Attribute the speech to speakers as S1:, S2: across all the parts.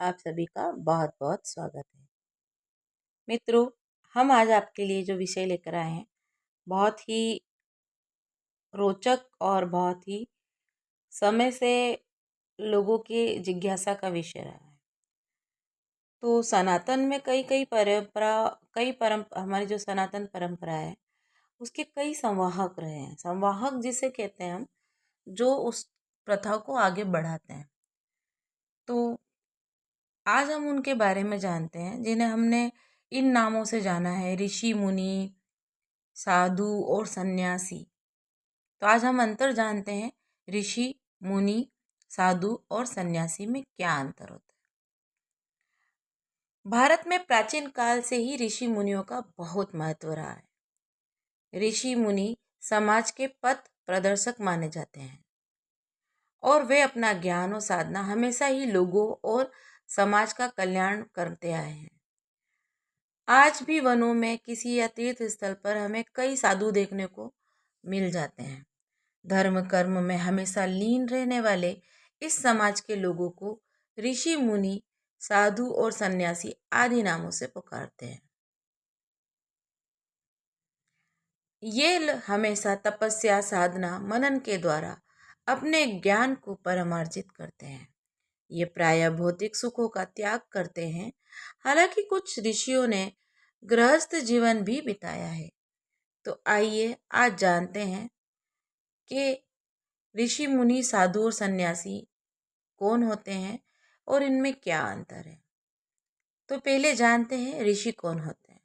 S1: आप सभी का बहुत बहुत स्वागत है। मित्रों, हम आज आपके लिए जो विषय लेकर आए हैं बहुत ही रोचक और बहुत ही समय से लोगों की जिज्ञासा का विषय रहा है। तो सनातन में कई हमारी जो सनातन परंपरा है उसके कई संवाहक रहे हैं। संवाहक जिसे कहते हैं हम, जो उस प्रथा को आगे बढ़ाते हैं। तो आज हम उनके बारे में जानते हैं जिन्हें हमने इन नामों से जाना है: ऋषि, मुनि, साधु और सन्यासी। तो आज हम अंतर जानते हैं, ऋषि, मुनि, साधु और सन्यासी में क्या अंतर होता है। भारत में प्राचीन काल से ही ऋषि मुनियों का बहुत महत्व रहा है। ऋषि मुनि समाज के पथ प्रदर्शक माने जाते हैं और वे अपना ज्ञान और साधना हमेशा ही लोगों और समाज का कल्याण करते आए हैं। आज भी वनों में किसी या तीर्थ स्थल पर हमें कई साधु देखने को मिल जाते हैं। धर्म कर्म में हमेशा लीन रहने वाले इस समाज के लोगों को ऋषि, मुनि, साधु और सन्यासी आदि नामों से पुकारते हैं। हमेशा तपस्या, साधना, मनन के द्वारा अपने ज्ञान को परमार्जित करते हैं। ये प्रायः भौतिक सुखों का त्याग करते हैं। हालांकि कुछ ऋषियों ने गृहस्थ जीवन भी बिताया है। तो आइए आज जानते हैं कि ऋषि, मुनि, साधु और सन्यासी कौन होते हैं और इनमें क्या अंतर है। तो पहले जानते हैं ऋषि कौन होते हैं।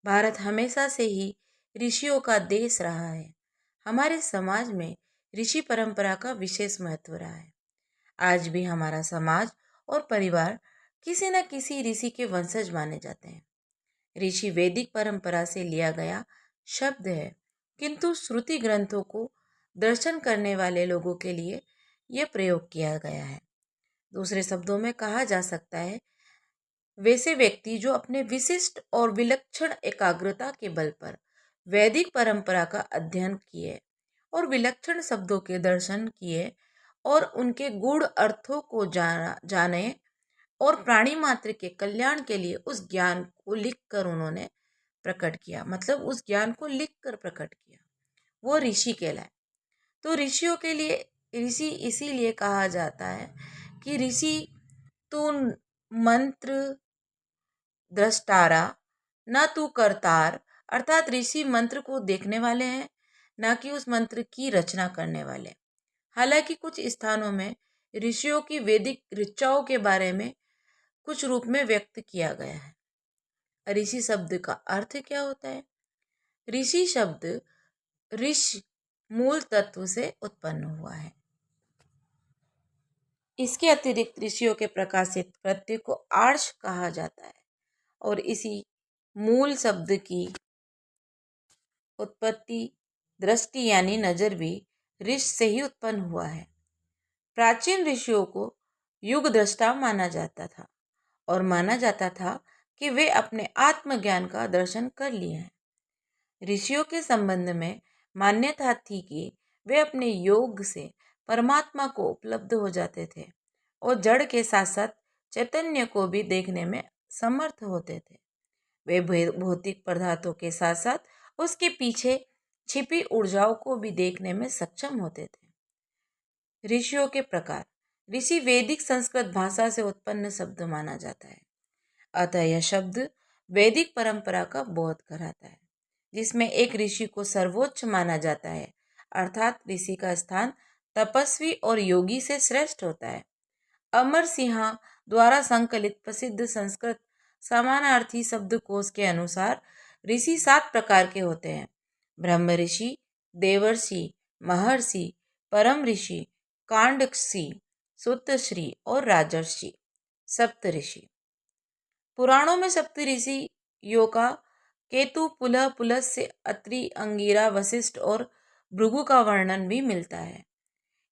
S1: भारत हमेशा से ही ऋषियों का देश रहा है। हमारे समाज में ऋषि परंपरा का विशेष महत्व रहा है। आज भी हमारा समाज और परिवार किसी न किसी ऋषि के वंशज माने जाते हैं। ऋषि वैदिक परंपरा से लिया गया शब्द है, किंतु श्रुति ग्रंथों को दर्शन करने वाले लोगों के लिए यह प्रयोग किया गया है। दूसरे शब्दों में कहा जा सकता है, वैसे व्यक्ति जो अपने विशिष्ट और विलक्षण एकाग्रता के बल पर वैदिक परंपरा का अध्ययन किए और विलक्षण शब्दों के दर्शन किए और उनके गूढ़ अर्थों को जाने और प्राणी मात्र के कल्याण के लिए उस ज्ञान को लिखकर उन्होंने प्रकट किया, मतलब उस ज्ञान को लिखकर प्रकट किया, वो ऋषि कहलाए। तो ऋषियों के लिए ऋषि इसीलिए कहा जाता है कि ऋषि तू मंत्र दृष्टारा न तू करतार, अर्थात ऋषि मंत्र को देखने वाले हैं, न कि उस मंत्र की रचना करने वाले। हालांकि कुछ स्थानों में ऋषियों की वैदिक ऋचाओं के बारे में कुछ रूप में व्यक्त किया गया है। ऋषि शब्द का अर्थ क्या होता है? ऋषि शब्द ऋष मूल तत्व से उत्पन्न हुआ है। इसके अतिरिक्त ऋषियों के प्रकाशित कृत्य को आर्ष कहा जाता है और इसी मूल शब्द की उत्पत्ति दृष्टि यानी नजर भी ऋष से ही उत्पन्न हुआ है। प्राचीन ऋषियों को युग दृष्टा माना जाता था और माना जाता था कि वे अपने आत्मज्ञान का दर्शन कर लिए हैं। ऋषियों के संबंध में मान्यता थी कि वे अपने योग से परमात्मा को उपलब्ध हो जाते थे और जड़ के साथ साथ चैतन्य को भी देखने में समर्थ होते थे। वे भौतिक पदार्थों के साथ साथ उसके पीछे छिपी ऊर्जाओं को भी देखने में सक्षम होते थे। ऋषियों के प्रकार। ऋषि वैदिक संस्कृत भाषा से उत्पन्न शब्द माना जाता है, अतः यह शब्द वैदिक परंपरा का बोध कराता है, जिसमें एक ऋषि को सर्वोच्च माना जाता है, अर्थात ऋषि का स्थान तपस्वी और योगी से श्रेष्ठ होता है। अमर सिंहा द्वारा संकलित प्रसिद्ध संस्कृत समानार्थी शब्दकोश के अनुसार ऋषि 7 प्रकार के होते हैं: ब्रह्म ऋषि, देवर्षि, महर्षि, परम ऋषि, कांडक्षी, सुतश्री और राजर्षि। सप्त ऋषि। पुराणों में सप्त ऋषियों का केतु, पुलह, पुलस्त्य, अत्रि, अंगिरा, वशिष्ठ और भृगु का वर्णन भी मिलता है।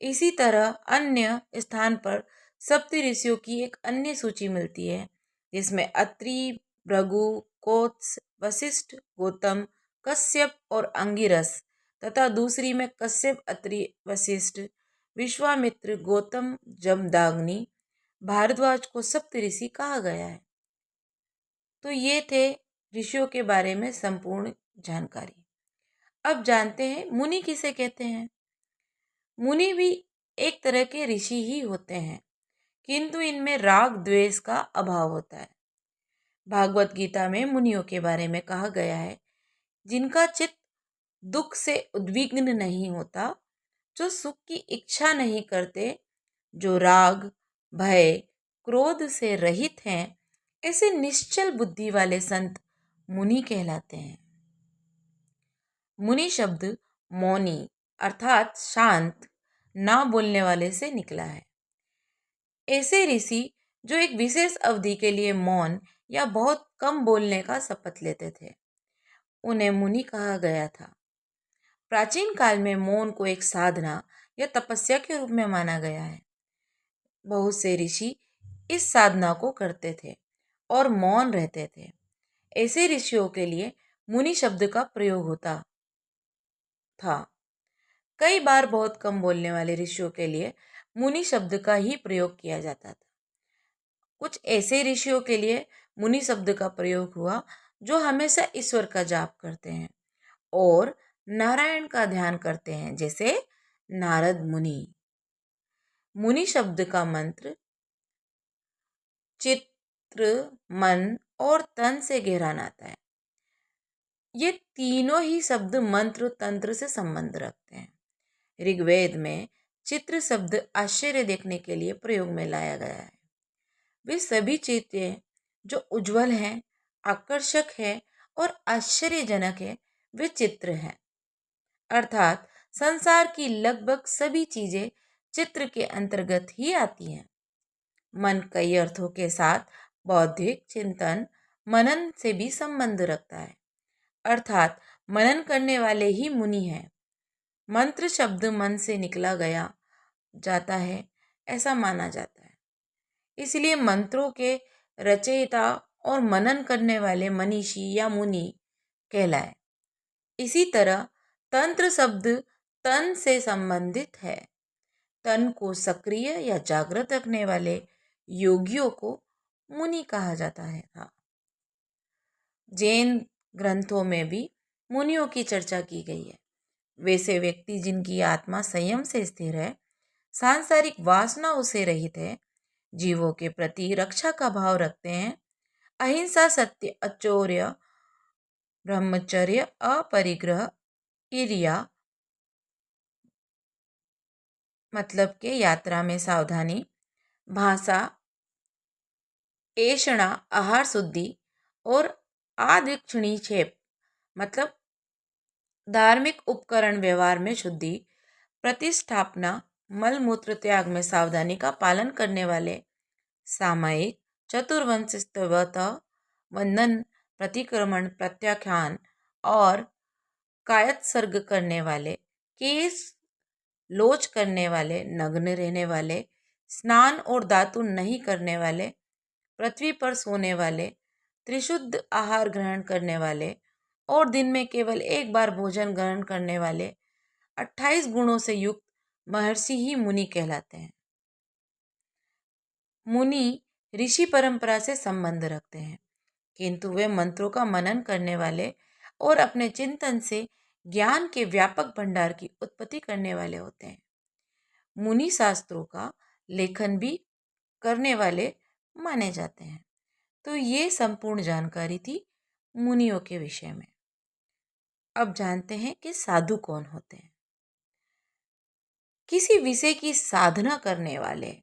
S1: इसी तरह अन्य स्थान पर सप्त ऋषियों की एक अन्य सूची मिलती है, जिसमें अत्रि, भृगु, कोत्स, वशिष्ठ, गौतम, कश्यप और अंगिरस तथा दूसरी में कश्यप, अत्रि, वशिष्ठ, विश्वामित्र, गौतम, जमदाग्नि, भारद्वाज को सप्तऋषि कहा गया है। तो ये थे ऋषियों के बारे में संपूर्ण जानकारी। अब जानते हैं मुनि किसे कहते हैं। मुनि भी एक तरह के ऋषि ही होते हैं, किंतु इनमें राग द्वेष का अभाव होता है। भागवत गीता में मुनियों के बारे में कहा गया है, जिनका चित्त दुख से उद्विग्न नहीं होता, जो सुख की इच्छा नहीं करते, जो राग भय क्रोध से रहित हैं, ऐसे निश्चल बुद्धि वाले संत मुनि कहलाते हैं। मुनि शब्द मौनी अर्थात शांत, ना बोलने वाले से निकला है। ऐसे ऋषि जो एक विशेष अवधि के लिए मौन या बहुत कम बोलने का शपथ लेते थे, उन्हें मुनि कहा गया था। प्राचीन काल में मौन को एक साधना या तपस्या के रूप में माना गया है। बहुत से ऋषि इस साधना को करते थे और मौन रहते थे। ऐसे ऋषियों के लिए मुनि शब्द का प्रयोग होता था। कई बार बहुत कम बोलने वाले ऋषियों के लिए मुनि शब्द का ही प्रयोग किया जाता था। कुछ ऐसे ऋषियों के लिए मुनि शब्द का प्रयोग हुआ जो हमेशा ईश्वर का जाप करते हैं और नारायण का ध्यान करते हैं, जैसे नारद मुनि। मुनि शब्द का मंत्र चित्र, मन और तन से गहरा नाता है। ये तीनों ही शब्द मंत्र तंत्र से संबंध रखते हैं। ऋग्वेद में चित्र शब्द आश्चर्य देखने के लिए प्रयोग में लाया गया है। वे सभी चीजें जो उज्जवल हैं, आकर्षक है और आश्चर्यजनक है, वे चित्र हैं। अर्थात संसार की लगभग सभी चीजें चित्र के अंतर्गत ही आती हैं। मन कई अर्थों के साथ बौद्धिक चिंतन मनन से भी संबंध रखता है, अर्थात मनन करने वाले ही मुनि हैं। मंत्र शब्द मन से निकला गया जाता है, ऐसा माना जाता है। इसलिए मंत्रों के रचयिता और मनन करने वाले मनीषी या मुनि कहलाए। इसी तरह तंत्र शब्द तन से संबंधित है। तन को सक्रिय या जागृत रखने वाले योगियों को मुनि कहा जाता है था। जैन ग्रंथों में भी मुनियों की चर्चा की गई है। वैसे व्यक्ति जिनकी आत्मा संयम से स्थिर है, सांसारिक वासनाओं से रहित है, जीवों के प्रति रक्षा का भाव रखते हैं, अहिंसा, सत्य, अचौर्य, ब्रह्मचर्य, अपरिग्रह, ईर्ष्या मतलब के यात्रा में सावधानी, भाषा, ऐषणा आहार शुद्धि और आदिक्षिणीक्षेप मतलब धार्मिक उपकरण व्यवहार में शुद्धि, प्रतिष्ठापना, मल मूत्र त्याग में सावधानी का पालन करने वाले, सामायिक, चतुर्वंशस्तवत, वंदन, प्रतिक्रमण, प्रत्याख्यान और कायत्सर्ग करने वाले, केस लोच करने वाले, नग्न रहने वाले, स्नान और दातुन नहीं करने वाले, पृथ्वी पर सोने वाले, त्रिशुद्ध आहार ग्रहण करने वाले और दिन में केवल एक बार भोजन ग्रहण करने वाले 28 गुणों से युक्त महर्षि ही मुनि कहलाते हैं। मुनि ऋषि परंपरा से संबंध रखते हैं, किंतु वे मंत्रों का मनन करने वाले और अपने चिंतन से ज्ञान के व्यापक भंडार की उत्पत्ति करने वाले होते हैं। मुनि शास्त्रों का लेखन भी करने वाले माने जाते हैं। तो ये संपूर्ण जानकारी थी मुनियों के विषय में। अब जानते हैं कि साधु कौन होते हैं। किसी विषय की साधना करने वाले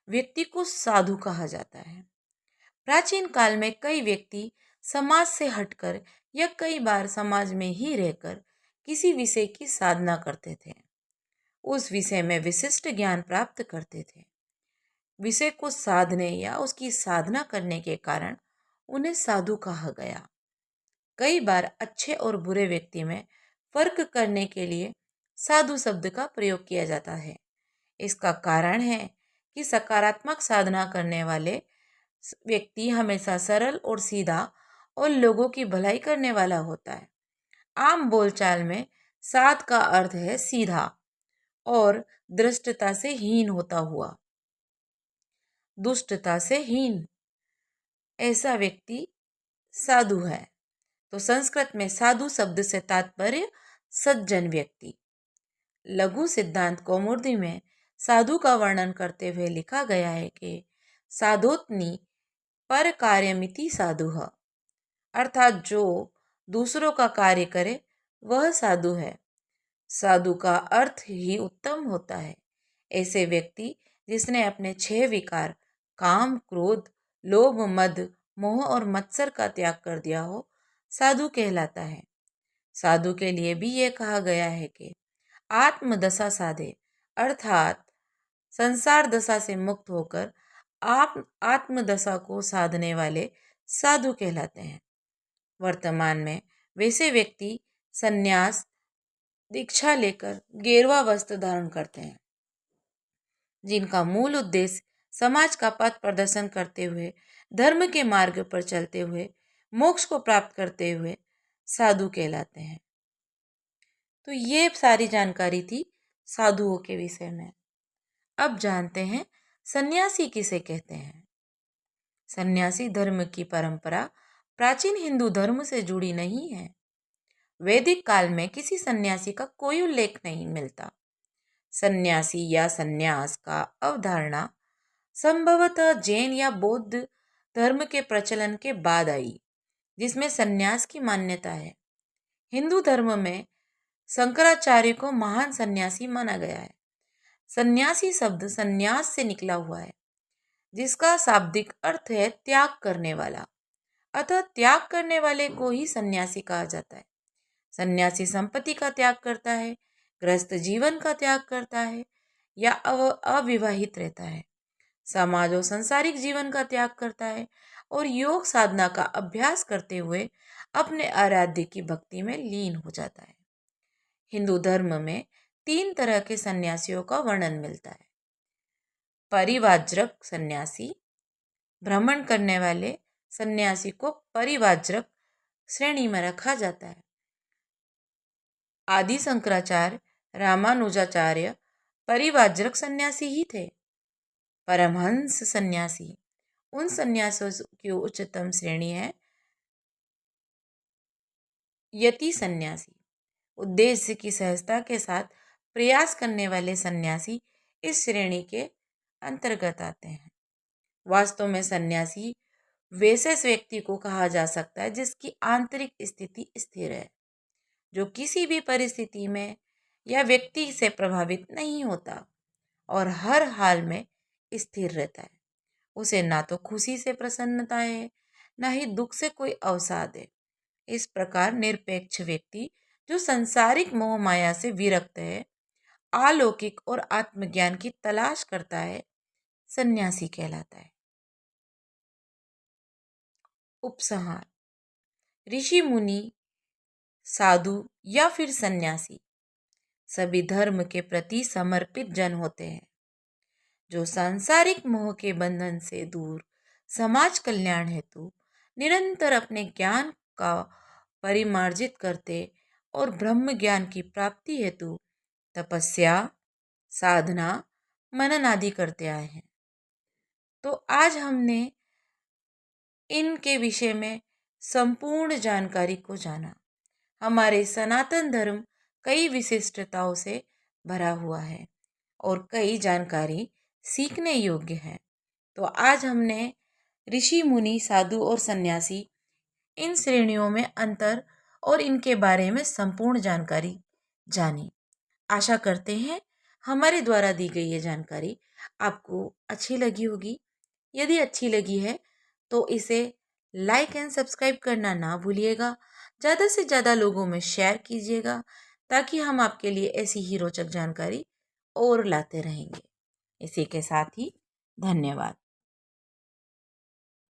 S1: व्यक्ति को साधु कहा जाता है। प्राचीन काल में कई व्यक्ति समाज से हटकर या कई बार समाज में ही रहकर किसी विषय की साधना करते थे। उस विषय में विशिष्ट ज्ञान प्राप्त करते थे। विषय को साधने या उसकी साधना करने के कारण उन्हें साधु कहा गया। कई बार अच्छे और बुरे व्यक्ति में फर्क करने के लिए साधु शब्द का प्रयोग किया जाता है। इसका कारण है कि सकारात्मक साधना करने वाले व्यक्ति हमेशा सरल और सीधा और लोगों की भलाई करने वाला होता है। आम बोलचाल में साध का अर्थ है सीधा और दृष्टता से हीन होता हुआ। दुष्टता से हीन, ऐसा व्यक्ति साधु है। तो संस्कृत में साधु शब्द से तात्पर्य सज्जन व्यक्ति। लघु सिद्धांत कौमुदी में साधु का वर्णन करते हुए लिखा गया है कि साधोत्नी पर कार्यमिति साधु, अर्थात जो दूसरों का कार्य करे वह साधु है। साधु का अर्थ ही उत्तम होता है। ऐसे व्यक्ति जिसने अपने 6 विकार काम, क्रोध, लोभ, मद, मोह और मत्सर का त्याग कर दिया हो, साधु कहलाता है। साधु के लिए भी यह कहा गया है कि आत्मदशा साधे, अर्थात संसार दशा से मुक्त होकर आप आत्मदशा को साधने वाले साधु कहलाते हैं। वर्तमान में वैसे व्यक्ति संन्यास दीक्षा लेकर गेरुआ वस्त्र धारण करते हैं, जिनका मूल उद्देश्य समाज का पथ प्रदर्शन करते हुए, धर्म के मार्ग पर चलते हुए, मोक्ष को प्राप्त करते हुए साधु कहलाते हैं। तो ये सारी जानकारी थी साधुओं के विषय में। अब जानते हैं सन्यासी किसे कहते हैं। सन्यासी धर्म की परंपरा प्राचीन हिंदू धर्म से जुड़ी नहीं है। वैदिक काल में किसी सन्यासी का कोई उल्लेख नहीं मिलता। सन्यासी या सन्यास का अवधारणा संभवतः जैन या बौद्ध धर्म के प्रचलन के बाद आई, जिसमें सन्यास की मान्यता है। हिंदू धर्म में शंकराचार्य को महान सन्यासी माना गया है। सन्यासी शब्द सन्यास से निकला हुआ है, जिसका शाब्दिक अर्थ है त्याग करने वाला। अतः त्याग करने वाले को ही सन्यासी कहा जाता है। सन्यासी संपत्ति का त्याग करता है, गृहस्थ जीवन का त्याग करता है या अविवाहित रहता है, समाज और सांसारिक जीवन का त्याग करता है और योग साधना का अभ्यास करते हुए अपने आराध्य की भक्ति में लीन हो जाता है। हिंदू धर्म में 3 तरह के सन्यासियों का वर्णन मिलता है। परिव्राजक सन्यासी, भ्रमण करने वाले सन्यासी को परिव्राजक श्रेणी में रखा जाता है। आदि शंकराचार्य, रामानुजाचार्य परिव्राजक सन्यासी ही थे। परमहंस सन्यासी, उन सन्यासियों की उच्चतम श्रेणी है। यति सन्यासी, उद्देश्य की सहजता के साथ प्रयास करने वाले सन्यासी इस श्रेणी के अंतर्गत आते हैं। वास्तव में सन्यासी वैसे व्यक्ति को कहा जा सकता है जिसकी आंतरिक स्थिति स्थिर है, जो किसी भी परिस्थिति में या व्यक्ति से प्रभावित नहीं होता और हर हाल में स्थिर रहता है। उसे ना तो खुशी से प्रसन्नता है, ना ही दुख से कोई अवसाद है। इस प्रकार निरपेक्ष व्यक्ति जो संसारिक मोह माया से विरक्त है, अलौकिक और आत्मज्ञान की तलाश करता है, सन्यासी कहलाता है। उपसंहार: ऋषि मुनि, साधु या फिर सन्यासी सभी धर्म के प्रति समर्पित जन होते हैं, जो सांसारिक मोह के बंधन से दूर समाज कल्याण हेतु निरंतर अपने ज्ञान का परिमार्जित करते और ब्रह्म ज्ञान की प्राप्ति हेतु तपस्या, साधना, मनन आदि करते आए हैं। तो आज हमने इनके विषय में संपूर्ण जानकारी को जाना। हमारे सनातन धर्म कई विशिष्टताओं से भरा हुआ है और कई जानकारी सीखने योग्य है। तो आज हमने ऋषि मुनि, साधु और सन्यासी इन श्रेणियों में अंतर और इनके बारे में संपूर्ण जानकारी जानी। आशा करते हैं हमारे द्वारा दी गई ये जानकारी आपको अच्छी लगी होगी। यदि अच्छी लगी है तो इसे लाइक एंड सब्सक्राइब करना ना भूलिएगा। ज़्यादा से ज़्यादा लोगों में शेयर कीजिएगा ताकि हम आपके लिए ऐसी ही रोचक जानकारी और लाते रहेंगे। इसी के साथ ही धन्यवाद।